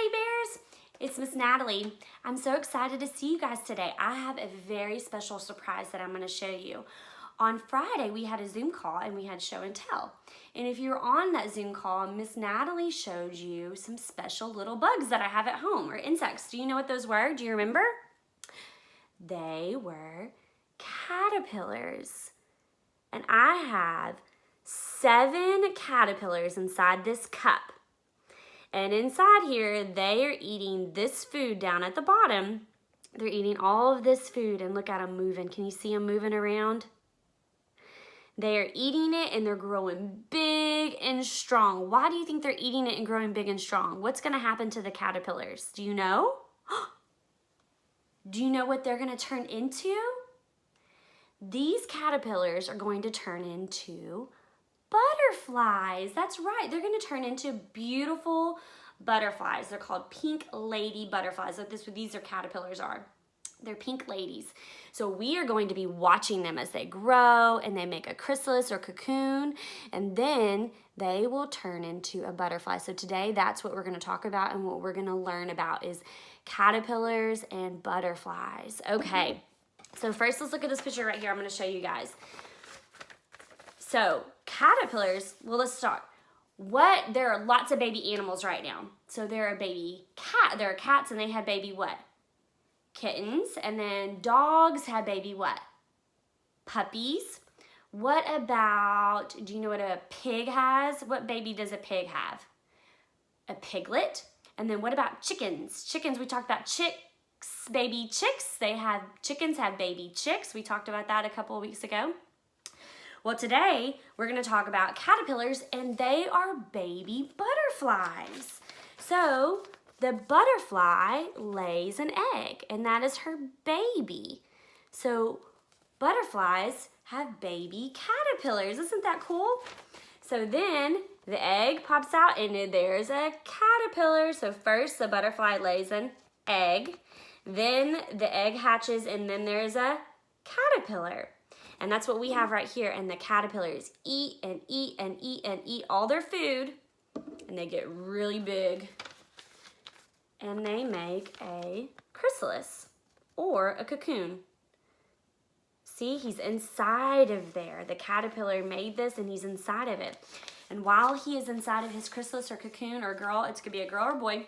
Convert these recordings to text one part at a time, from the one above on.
teddy bears. It's Miss Natalie. I'm so excited to see you guys today. I have a very special surprise that I'm going to show you. On Friday, we had a Zoom call and we had show and tell. And if you're on that Zoom call, Miss Natalie showed you some special little bugs that I have at home, or insects. Do you know what those were? Do you remember? They were caterpillars. And I have 7 caterpillars inside this cup. And inside here, they are eating this food down at the bottom. They're eating all of this food, and look at them moving. Can you see them moving around? They are eating it and they're growing big and strong. Why do you think they're eating it and growing big and strong? What's going to happen to the caterpillars? Do you know? Do you know what they're going to turn into? These caterpillars are going to turn into butterflies. That's right. They're going to turn into beautiful butterflies. They're called pink lady butterflies. These are caterpillars are. They're pink ladies. So we are going to be watching them as they grow and they make a chrysalis or cocoon, and then they will turn into a butterfly. So today that's what we're going to talk about, and what we're going to learn about is caterpillars and butterflies. Okay. So first let's look at this picture right here. I'm going to show you guys. So caterpillars, well, let's start. There are lots of baby animals right now. So there are baby cat, there are cats, and they have baby what? Kittens. And then dogs have baby what? Puppies. What about, do you know what a pig has? What baby does a pig have? A piglet. And then what about chickens? Chickens, we talked about chicks, baby chicks. Chickens have baby chicks. We talked about that a couple of weeks ago. Well, today we're going to talk about caterpillars, and they are baby butterflies. So the butterfly lays an egg, and that is her baby. So butterflies have baby caterpillars. Isn't that cool? So then the egg pops out, and there's a caterpillar. So first the butterfly lays an egg, then the egg hatches, and then there's a caterpillar. And that's what we have right here. And the caterpillars eat and eat and eat and eat all their food. And they get really big. And they make a chrysalis or a cocoon. See, he's inside of there. The caterpillar made this and he's inside of it. And while he is inside of his chrysalis or cocoon or girl, it's going to be a girl or boy,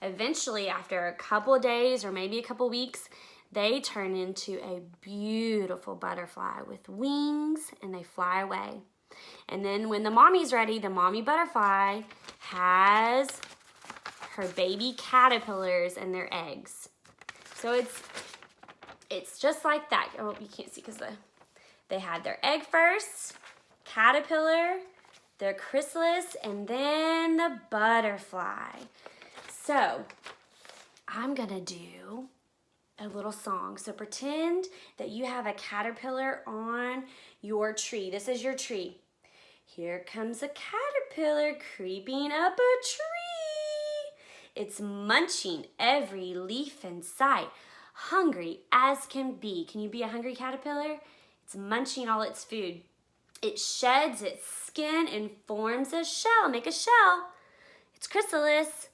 eventually after a couple of days or maybe a couple of weeks, they turn into a beautiful butterfly with wings, and they fly away. And then when the mommy's ready, the mommy butterfly has her baby caterpillars and their eggs. So it's just like that. Oh, you can't see because they had their egg first, caterpillar, their chrysalis, and then the butterfly. So I'm gonna do a little song. So pretend that you have a caterpillar on your tree. This is your tree. Here comes a caterpillar creeping up a tree. It's munching every leaf in sight, hungry as can be. Can you be a hungry caterpillar? It's munching all its food. It sheds its skin and forms a shell. Make a shell. It's chrysalis.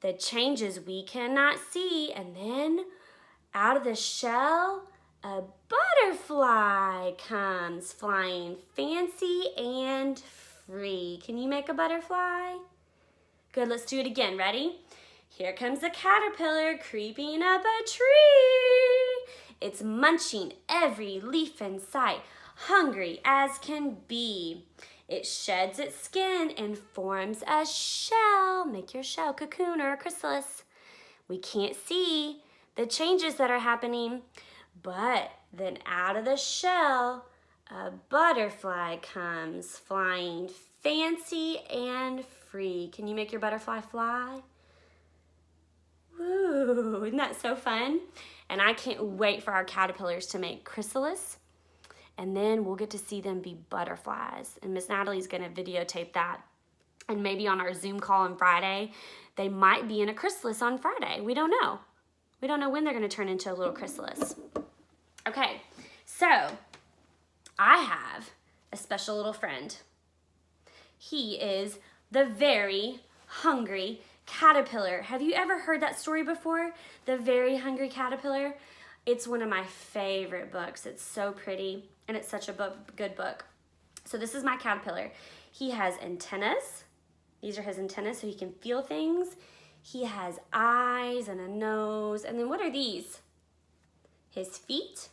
The changes we cannot see, and then out of the shell, a butterfly comes flying fancy and free. Can you make a butterfly? Good, let's do it again. Ready? Here comes a caterpillar creeping up a tree. It's munching every leaf in sight, hungry as can be. It sheds its skin and forms a shell. Make your shell, cocoon or a chrysalis. We can't see the changes that are happening, but then out of the shell, a butterfly comes flying fancy and free. Can you make your butterfly fly? Woo, isn't that so fun? And I can't wait for our caterpillars to make chrysalis. And then we'll get to see them be butterflies. And Miss Natalie's gonna videotape that. And maybe on our Zoom call on Friday, they might be in a chrysalis on Friday. We don't know. We don't know when they're gonna turn into a little chrysalis. Okay, so I have a special little friend. He is the very hungry caterpillar. Have you ever heard that story before? The Very Hungry Caterpillar? It's one of my favorite books. It's so pretty, and it's such a good book. So this is my caterpillar. He has antennas. These are his antennas so he can feel things. He has eyes and a nose. And then what are these? His feet.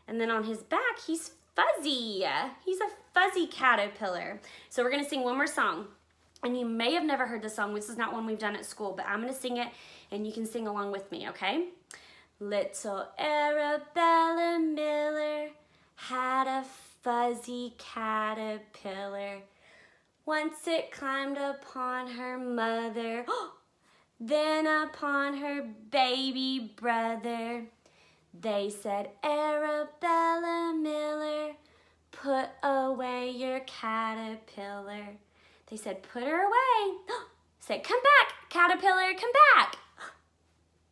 And then on his back, he's fuzzy. He's a fuzzy caterpillar. So we're gonna sing one more song. And you may have never heard this song. This is not one we've done at school, but I'm gonna sing it and you can sing along with me, okay? Little Arabella Miller had a fuzzy caterpillar. Once it climbed upon her mother, then upon her baby brother. They said, Arabella Miller, put away your caterpillar. They said, put her away. Said, come back, caterpillar, come back.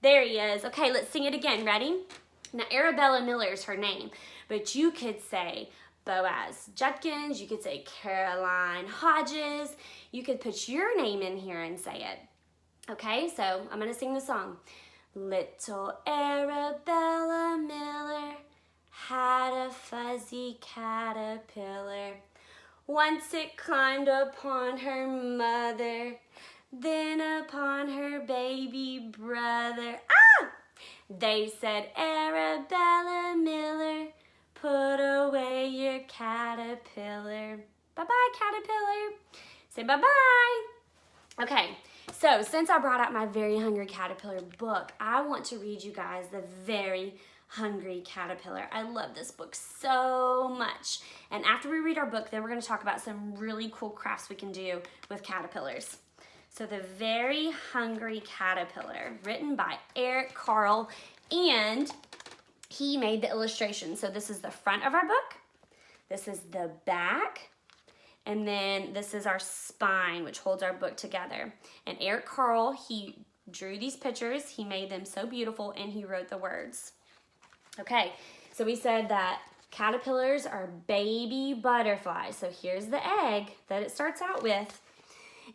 There he is. Okay, let's sing it again. Ready? Now, Arabella Miller is her name, but you could say Boaz Judkins, you could say Caroline Hodges, you could put your name in here and say it. Okay, so I'm gonna sing the song. Little Arabella Miller had a fuzzy caterpillar. Once it climbed upon her mother, then upon her baby brother. Ah! They said, Arabella Miller, put away your caterpillar. Bye-bye, caterpillar. Say bye-bye. Okay, so since I brought out my Very Hungry Caterpillar book, I want to read you guys The Very Hungry Caterpillar. I love this book so much. And after we read our book, then we're going to talk about some really cool crafts we can do with caterpillars. So The Very Hungry Caterpillar, written by Eric Carle, and he made the illustration. So this is the front of our book, this is the back, and then this is our spine, which holds our book together. And Eric Carle, he drew these pictures, he made them so beautiful, and he wrote the words. Okay, so we said that caterpillars are baby butterflies. So here's the egg that it starts out with.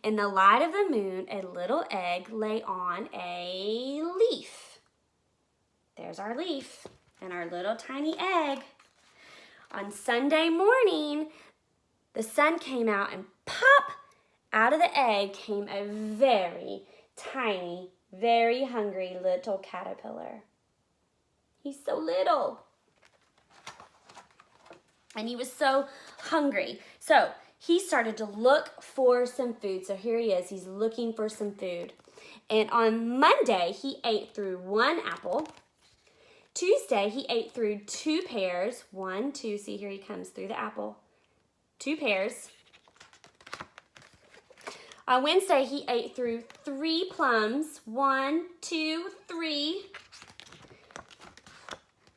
In the light of the moon, a little egg lay on a leaf. There's our leaf and our little tiny egg. On Sunday morning, the sun came out and pop, out of the egg came a very tiny, very hungry little caterpillar. He's so little. And he was so hungry. So he started to look for some food. So here he is. He's looking for some food. And on Monday, he ate through one apple. Tuesday, he ate through 2 pears. 1, 2. See, here he comes through the apple. 2 pears. On Wednesday, he ate through 3 plums. 1, 2, 3.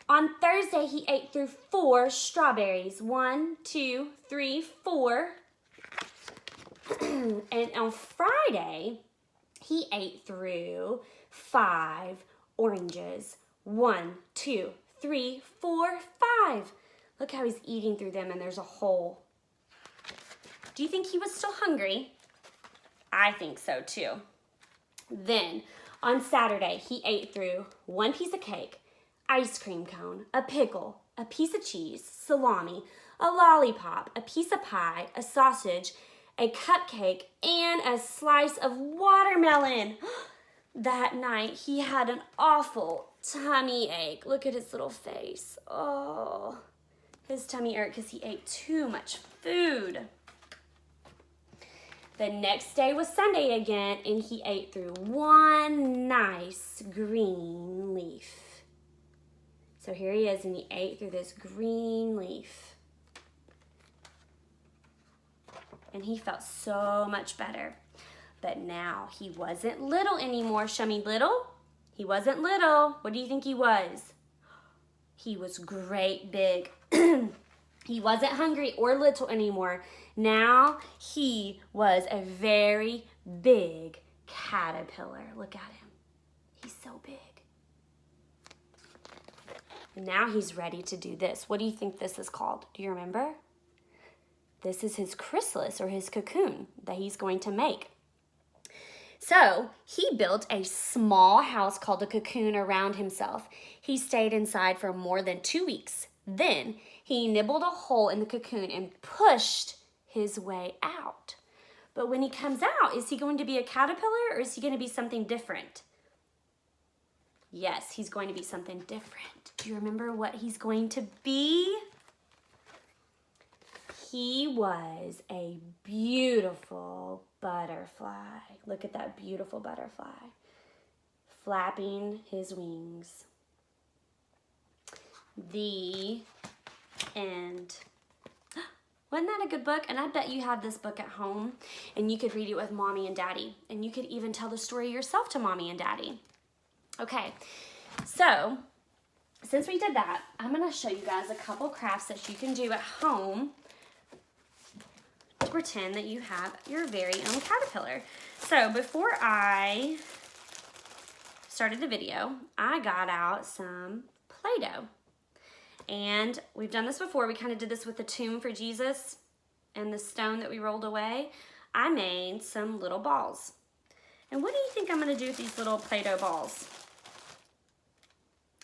On Thursday, he ate through 4 strawberries. 1, 2, 3, 4. And on Friday, he ate through 5 oranges. 1, 2, 3, 4, 5. Look how he's eating through them, and there's a hole. Do you think he was still hungry? I think so too. Then on Saturday, he ate through 1 piece of cake, ice cream cone, a pickle, a piece of cheese, salami, a lollipop, a piece of pie, a sausage, a cupcake, and a slice of watermelon. That night, he had an awful tummy ache. Look at his little face. Oh, his tummy hurt because he ate too much food. The next day was Sunday again, and he ate through 1 nice green leaf. So here he is, and he ate through this green leaf. And he felt so much better. But now he wasn't little anymore. Show me little. He wasn't little. What do you think he was? He was great big. He wasn't hungry or little anymore. Now he was a very big caterpillar. Look at him. He's so big. And now he's ready to do this. What do you think this is called? Do you remember? This is his chrysalis, or his cocoon, that he's going to make. So he built a small house called a cocoon around himself. He stayed inside for more than 2 weeks. Then he nibbled a hole in the cocoon and pushed his way out. But when he comes out, is he going to be a caterpillar or is he going to be something different? Yes, he's going to be something different. Do you remember what he's going to be? He was a beautiful butterfly. Look at that beautiful butterfly flapping his wings. The end. Wasn't that a good book? And I bet you have this book at home and you could read it with mommy and daddy. And you could even tell the story yourself to mommy and daddy. Okay, so since we did that, I'm going to show you guys a couple crafts that you can do at home to pretend that you have your very own caterpillar. So before I started the video, I got out some Play-Doh. And we've done this before. We kind of did this with the tomb for Jesus and the stone that we rolled away. I made some little balls. And what do you think I'm going to do with these little Play-Doh balls?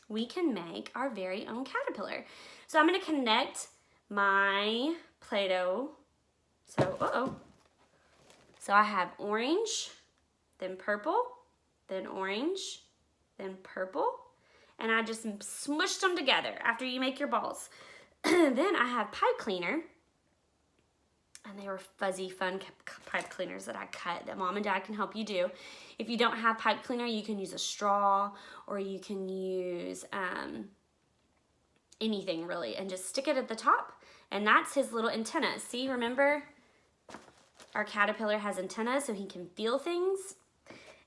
We can make our very own caterpillar. So I'm going to connect my Play-Doh. So I have orange, then purple, then orange, then purple. And I just smushed them together after you make your balls. Then I have pipe cleaner. And they were fuzzy, fun pipe cleaners that I cut that mom and dad can help you do. If you don't have pipe cleaner, you can use a straw or you can use anything really and just stick it at the top. And that's his little antenna. See, remember? Our caterpillar has antennas so he can feel things.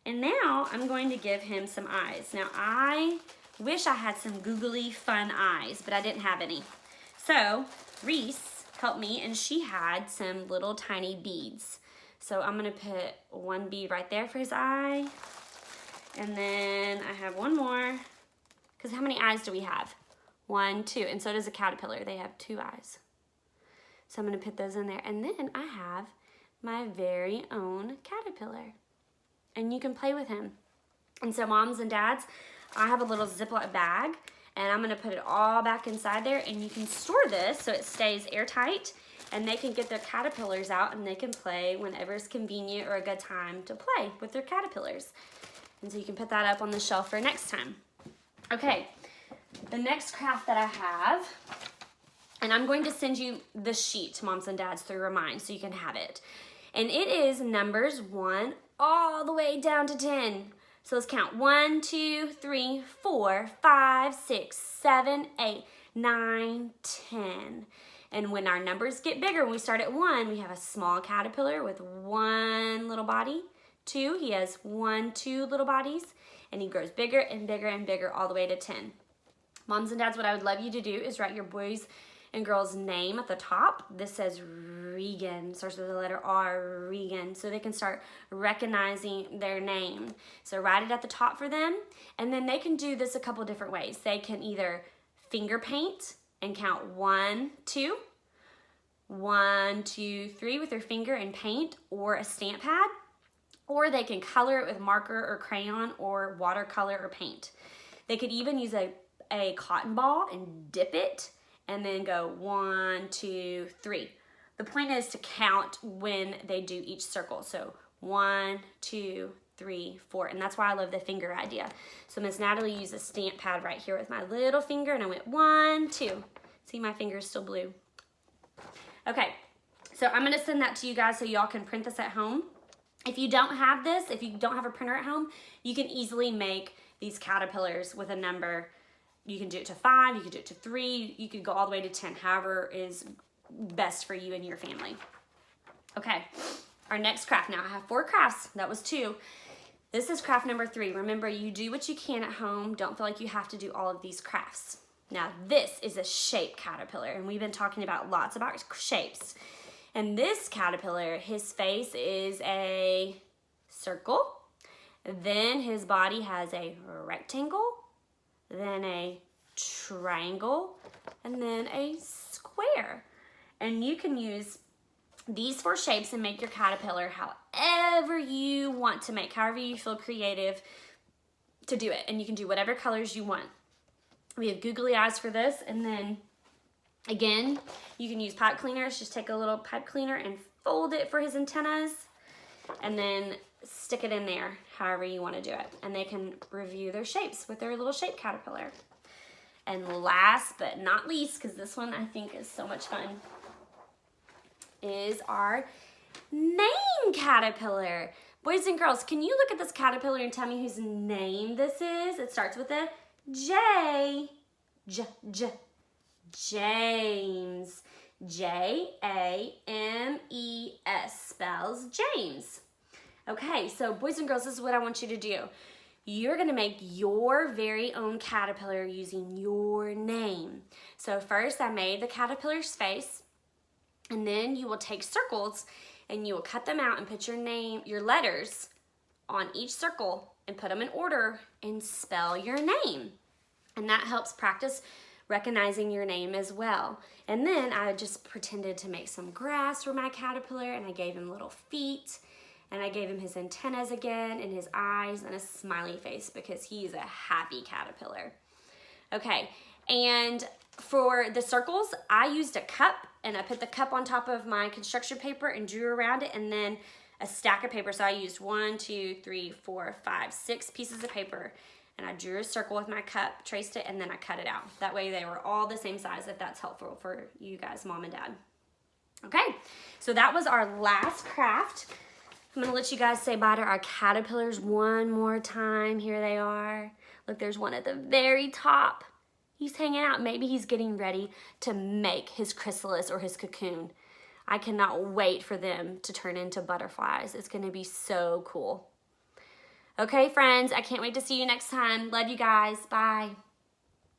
And now I'm going to give him some eyes. Now I wish I had some googly fun eyes, but I didn't have any. So Reese helped me and she had some little tiny beads. So I'm gonna put one bead right there for his eye. And then I have one more, because how many eyes do we have? 1, 2, and so does a caterpillar. They have 2 eyes. So I'm gonna put those in there. And then I have my very own caterpillar. And you can play with him. And so moms and dads, I have a little Ziploc bag and I'm gonna put it all back inside there and you can store this so it stays airtight and they can get their caterpillars out and they can play whenever it's convenient or a good time to play with their caterpillars. And so you can put that up on the shelf for next time. Okay, the next craft that I have, and I'm going to send you the sheet, moms and dads, through Remind so you can have it. And it is numbers 1 all the way down to 10. So let's count. 1, 2, 3, 4, 5, 6, 7, 8, 9, 10. And when our numbers get bigger, when we start at 1, we have a small caterpillar with 1 little body. 2, he has 1, 2 little bodies. And he grows bigger and bigger and bigger all the way to 10. Moms and dads, what I would love you to do is write your boys and girls' name at the top. This says Regan, starts with the letter R, Regan, so they can start recognizing their name. So write it at the top for them, and then they can do this a couple different ways. They can either finger paint and count 1, 2, 1, 2, 3 with their finger and paint or a stamp pad, or they can color it with marker or crayon or watercolor or paint. They could even use a cotton ball and dip it and then go 1, 2, 3. The point is to count when they do each circle. So 1, 2, 3, 4. And that's why I love the finger idea. So Miss Natalie used a stamp pad right here with my little finger and I went 1, 2. See, my finger is still blue. Okay, so I'm gonna send that to you guys so y'all can print this at home. If you don't have this, if you don't have a printer at home, you can easily make these caterpillars with a number. You can do it to 5, you can do it to 3, you could go all the way to 10, however is best for you and your family. Okay, our next craft. Now I have 4 crafts, that was 2. This is craft number 3. Remember, you do what you can at home. Don't feel like you have to do all of these crafts. Now this is a shape caterpillar and we've been talking about lots about shapes. And this caterpillar, his face is a circle, then his body has a rectangle, then a triangle, and then a square. And you can use these 4 shapes and make your caterpillar however you want to make, however you feel creative to do it. And you can do whatever colors you want. We have googly eyes for this, and then again, you can use pipe cleaners. Just take a little pipe cleaner and fold it for his antennas, and then stick it in there however you want to do it. And they can review their shapes with their little shape caterpillar. And last but not least, because this one I think is so much fun, is our name caterpillar. Boys and girls, can you look at this caterpillar and tell me whose name this is? It starts with a J. James. J-A-M-E-S spells James. Okay, so boys and girls, this is what I want you to do. You're gonna make your very own caterpillar using your name. So first I made the caterpillar's face, and then you will take circles and you will cut them out and put your name, your letters on each circle and put them in order and spell your name. And that helps practice recognizing your name as well. And then I just pretended to make some grass for my caterpillar, and I gave him little feet, and I gave him his antennas again and his eyes and a smiley face because he's a happy caterpillar. Okay, and for the circles, I used a cup, and I put the cup on top of my construction paper and drew around it, and then a stack of paper. So I used 1, 2, 3, 4, 5, 6 pieces of paper, and I drew a circle with my cup, traced it, and then I cut it out. That way they were all the same size, if that's helpful for you guys, Mom and Dad. Okay, so that was our last craft. I'm gonna let you guys say bye to our caterpillars one more time. Here they are. Look, there's one at the very top. He's hanging out. Maybe he's getting ready to make his chrysalis or his cocoon. I cannot wait for them to turn into butterflies. It's gonna be so cool. Okay, friends, I can't wait to see you next time. Love you guys. Bye.